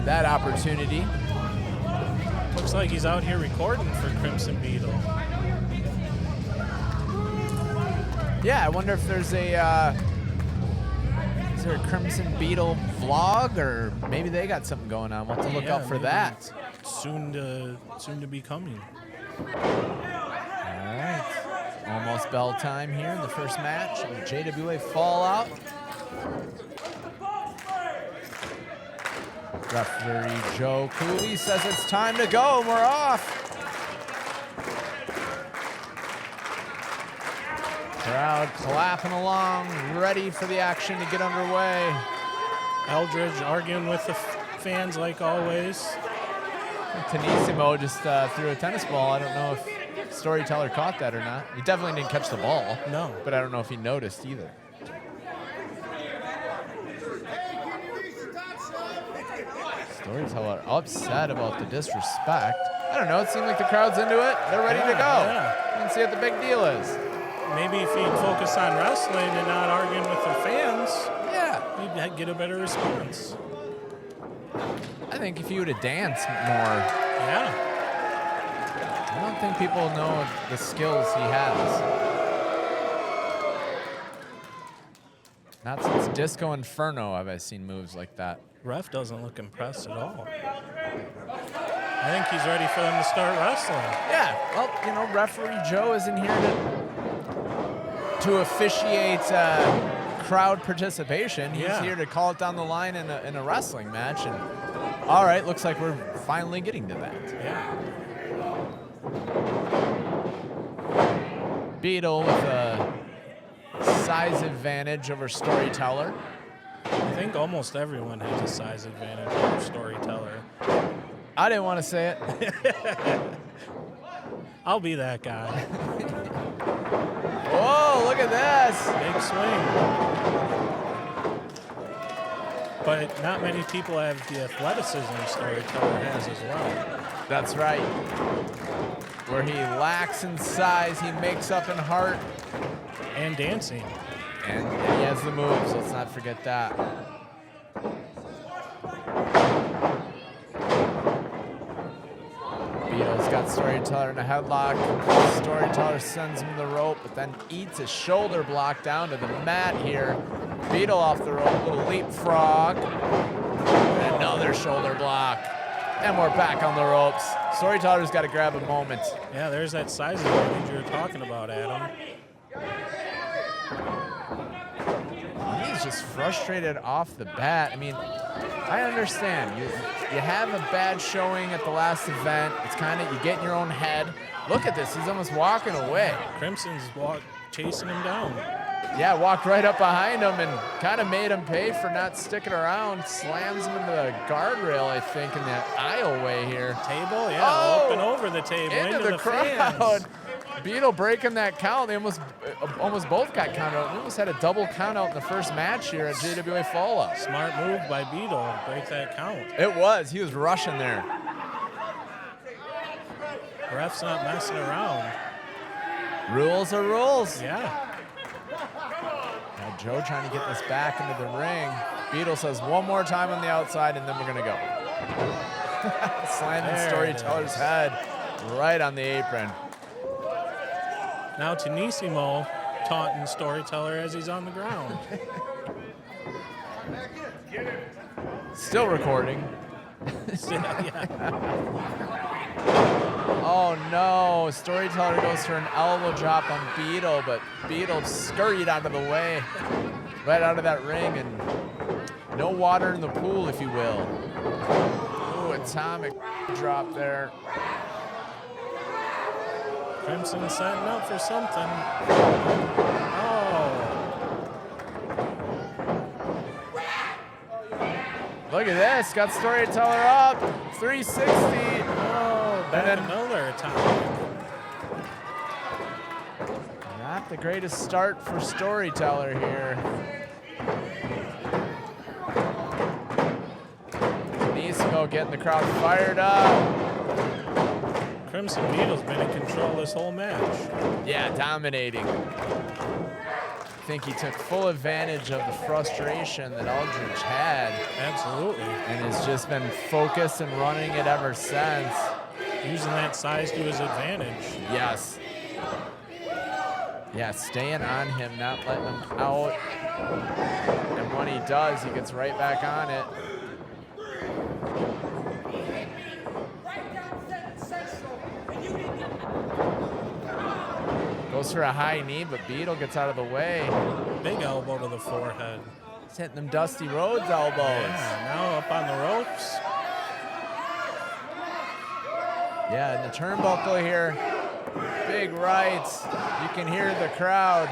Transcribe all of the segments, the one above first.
that opportunity. Looks like he's out here recording for Crimson Beetle. Yeah, I wonder if there's a is there a Crimson Beetle vlog, or maybe they got something going on. We'll have to look out for that. Soon to be coming. All right, almost bell time here in the first match. JWA Fallout. Referee Joe Cooley says it's time to go. We're off. Crowd clapping along, ready for the action to get underway. Eldridge arguing with the fans like always. Tenissimo just threw a tennis ball. I don't know if Storyteller caught that or not. He definitely didn't catch the ball. No. But I don't know if he noticed either. Storyteller upset about the disrespect. I don't know. It seemed like the crowd's into it. They're ready to go. Yeah. Let's see what the big deal is. Maybe if he'd focus on wrestling and not arguing with the fans, Yeah. he'd get a better response. I think if he would have danced more, Yeah. I don't think people know the skills he has. Not since Disco Inferno have I seen moves like that. Ref doesn't look impressed at all. I think he's ready for them to start wrestling. Yeah, well, you know, referee Joe isn't here to officiate crowd participation. He's here to call it down the line in a wrestling match. And all right, looks like we're finally getting to that. Yeah. Beetle with a size advantage over Storyteller. I think almost everyone has a size advantage over Storyteller. I didn't want to say it. I'll be that guy. Whoa, look at this. Big swing. But not many people have the athleticism Storyteller has as well. That's right. Where he lacks in size, he makes up in heart. And dancing. And he has the moves, let's not forget that. Beetle's got Storyteller in a headlock. Storyteller sends him the rope, but then eats a shoulder block down to the mat here. Beetle off the rope, little leapfrog. And another shoulder block. And we're back on the ropes. Storyteller's got to grab a moment. Yeah, there's that size advantage you were talking about, Adam. He's just frustrated off the bat. I mean, I understand. You have a bad showing at the last event. It's kind of, you get in your own head. Look at this. He's almost walking away. Crimson's chasing him down. Yeah, walked right up behind him and kind of made him pay for not sticking around. Slams him into the guardrail, I think, in that aisleway here. Table? Yeah, up and over the table. Into the crowd. Fans. Beetle breaking that count. They almost both got counted out. We almost had a double count out in the first match here at JWA Fallout. Smart move by Beetle to break that count. It was. He was rushing there. Ref's not messing around. Rules are rules. Yeah. Now Joe trying to get this back into the ring. Beetle says one more time on the outside and then we're going to go. Slamming Storyteller's head right on the apron. Now Tenissimo taunting Storyteller as he's on the ground. Still recording. Oh no, Storyteller goes for an elbow drop on Beetle, but Beetle scurried out of the way, right out of that ring, and no water in the pool, if you will. Ooh, atomic drop there. Crimson setting up for something. Oh. Look at this, got Storyteller up, 360. Oh, back another attack. Not the greatest start for Storyteller here. Tenissimo getting the crowd fired up. Crimson Beetle's been in control this whole match. Yeah, dominating. think he took full advantage of the frustration that Eldridge had. Absolutely. And has just been focused and running it ever since. Using that size to his advantage. Yes. Yeah, staying on him, not letting him out. And when he does, he gets right back on it. Goes for a high knee, but Beetle gets out of the way. Big elbow to the forehead. He's hitting them Dusty Rhodes elbows. Yeah, now up on the ropes. Yeah, in the turnbuckle here. Big rights. You can hear the crowd.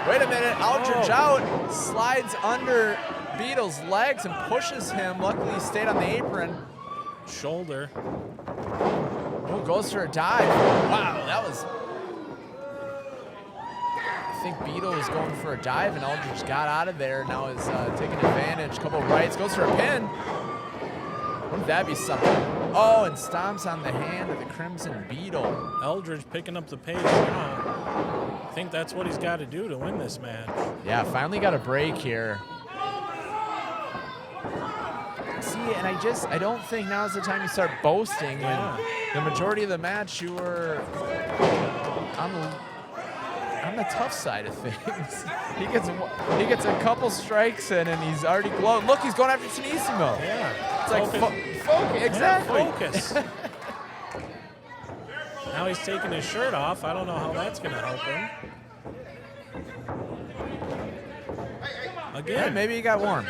Wait a minute, Eldridge out. Slides under Beetle's legs and pushes him. Luckily, he stayed on the apron. Shoulder. Oh, goes for a dive. Wow, that was... I think Beetle was going for a dive, and Eldridge got out of there. Now is taking advantage. Couple rights. Goes for a pin. Wouldn't that be something? Oh, and stomps on the hand of the Crimson Beetle. Eldridge picking up the pace now. I think that's what he's got to do to win this match. Yeah, finally got a break here. See, and I don't think now's the time you start boasting. Yeah. When the majority of the match you were on the tough side of things. he gets a couple strikes in and he's already glowing. Look, he's going after Tenissimo. Yeah. It's like focus. Exactly. Yeah, focus. Now he's taking his shirt off. I don't know how that's going to help him. Again. Yeah, maybe he got warm.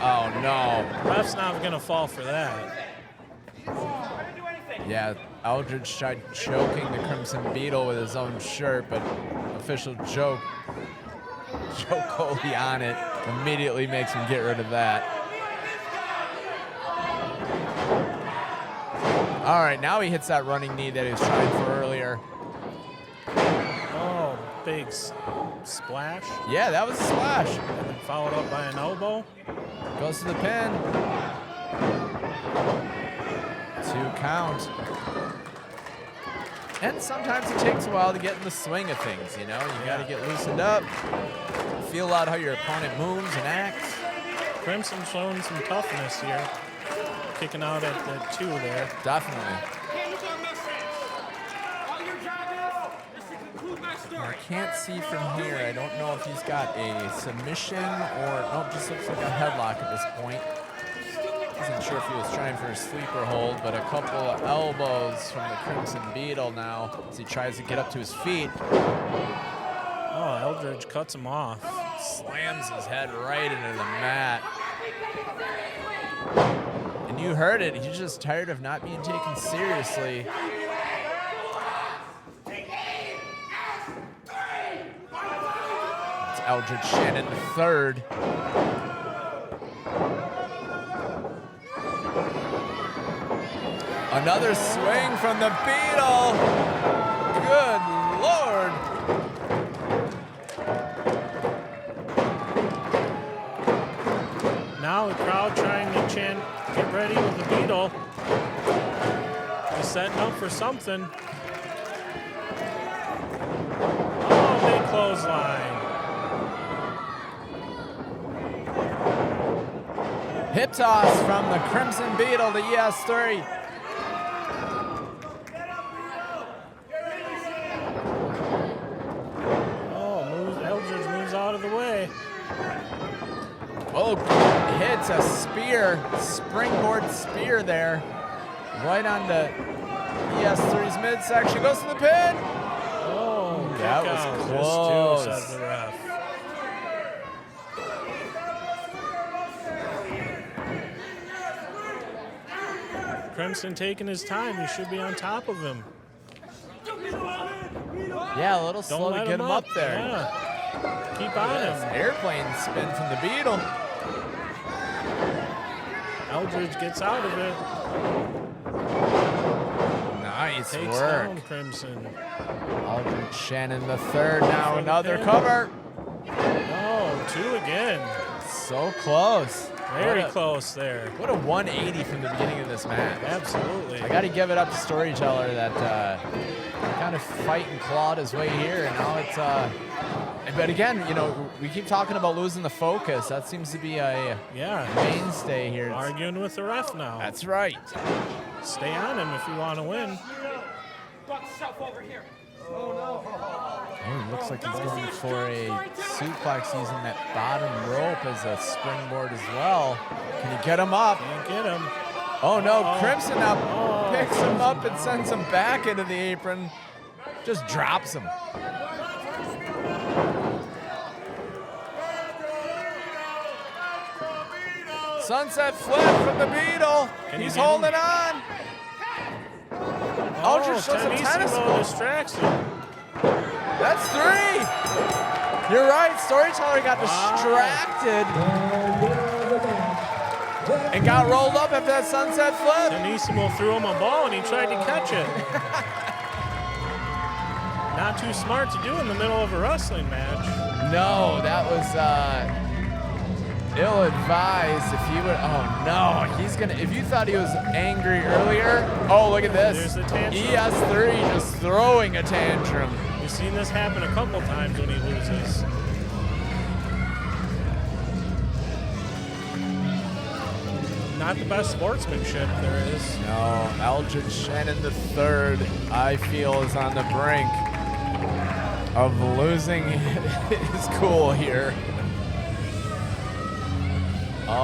Oh, no. Ref's not going to fall for that. Yeah, Eldridge tried choking the Crimson Beetle with his own shirt, but official Joe Coley on it immediately makes him get rid of that. All right, now he hits that running knee that he was trying for earlier. Oh, big splash. Yeah, that was a splash. And then followed up by an elbow. Goes to the pin. 2 count. And sometimes it takes a while to get in the swing of things, you know? You gotta get loosened up, feel out how your opponent moves and acts. Crimson showing some toughness here. Kicking out at the 2 there. Definitely. I can't see from here. I don't know if he's got a submission or, nope, just looks like a headlock at this point. Wasn't sure if he was trying for a sleeper hold, but a couple of elbows from the Crimson Beetle now as he tries to get up to his feet. Oh, Eldridge cuts him off. Slams his head right into the mat. And you heard it, he's just tired of not being taken seriously. It's Eldridge Shannon III. Another swing from the Beetle. Good Lord. Now the crowd trying to chant, get ready with the Beetle. He's setting up for something. Oh, big clothesline. Hip toss from the Crimson Beetle to ES3. Oh, hits a spear, springboard spear there, right onto ES3's midsection. Goes to the pin. Oh, that was close. Just 2, says the ref. Crimson taking his time. He should be on top of him. Yeah, a little slow to get him up there. Yeah. Keep on him. Airplane spin from the Beetle. Eldridge gets out of it. Nice Takes work. down Crimson. Eldridge Shannon III now another cover. Oh, 2 again. So close. Very close there. What a 180 from the beginning of this match. Absolutely. I got to give it up to Storyteller that kind of fight and clawed his way here, and now it's. But again, you know, we keep talking about losing the focus. That seems to be a mainstay here. Arguing with the ref now. That's right. Stay on him if you want to win. Oh, he looks like he's going for a suplex using that bottom rope as a springboard as well. Can he get him up? Can't get him. Oh no, Crimson up, picks him up and sends him back into the apron. Just drops him. Sunset flip from the Beetle. He's holding on. Eldridge shows a tennis ball. Distraction. That's 3. You're right. Storyteller got distracted and got rolled up after that sunset flip. Janesville threw him a ball and he tried to catch it. Not too smart to do in the middle of a wrestling match. No, that was ill-advised. If you would, oh no, he's gonna. If you thought he was angry earlier, oh look at this. There's the tantrum. ES3 just throwing a tantrum. We've seen this happen a couple times when he loses. Not the best sportsmanship there is. No, Eldridge Shannon III, I feel, is on the brink of losing his cool here.